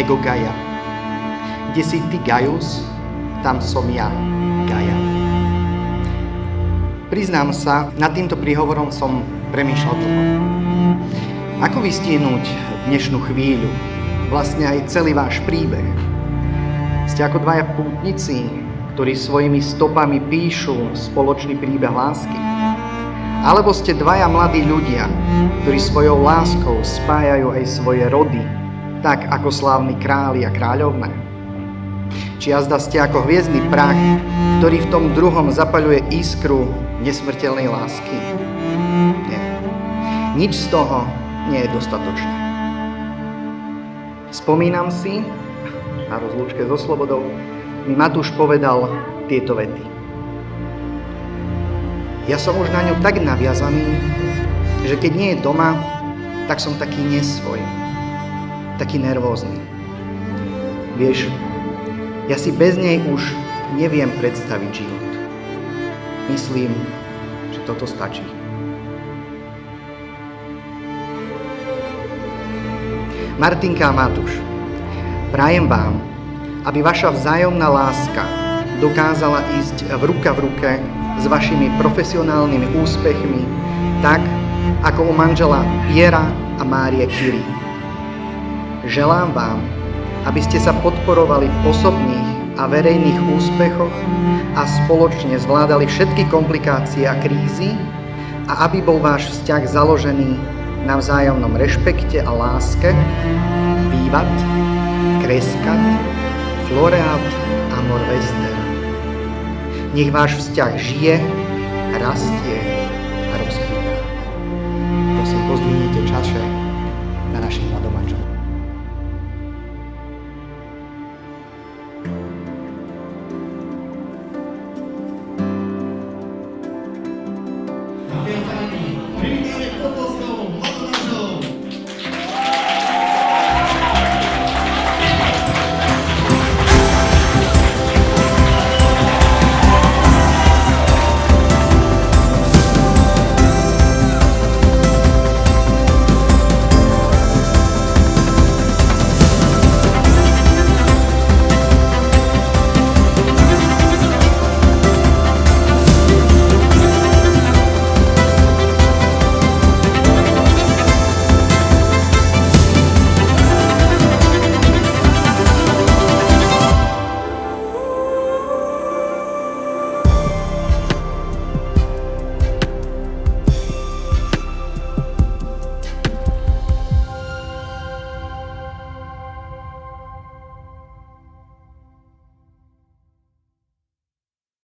ego Gaia. Kde si ty Gaius, tam som ja Gaia. Priznám sa, nad týmto príhovorom som premýšľal dlho. Ako vystihnúť dnešnú chvíľu, vlastne aj celý váš príbeh? Ste ako dvaja pútnici, ktorí svojimi stopami píšu spoločný príbeh lásky. Alebo ste dvaja mladí ľudia, ktorí svojou láskou spájajú aj svoje rody, tak ako slávni králi a kráľovné. Či jazda ste ako hviezdny prach, ktorý v tom druhom zapaľuje iskru nesmrteľnej lásky? Nie. Nič z toho nie je dostatočné. Spomínam si, na rozlúčke so Slobodou mi Matúš povedal tieto vety. Ja som už na ňu tak naviazaný, že keď nie je doma, tak som taký nesvoj, taký nervózny. Vieš, ja si bez nej už neviem predstaviť život. Myslím, že toto stačí. Martinka a Matúš, prajem vám, aby vaša vzájomná láska dokázala ísť ruka v ruke s vašimi profesionálnymi úspechmi, tak ako u manžela Piera a Márie Curie. Želám vám, aby ste sa podporovali v osobných a verejných úspechoch a spoločne zvládali všetky komplikácie a krízy a aby bol váš vzťah založený na vzájomnom rešpekte a láske. Vivat, crescat, floreat, amor vester. Nech váš vzťah žije, rastie a rozkvíta. Prosím, pozdvihnite čaše na našich mladomanželov.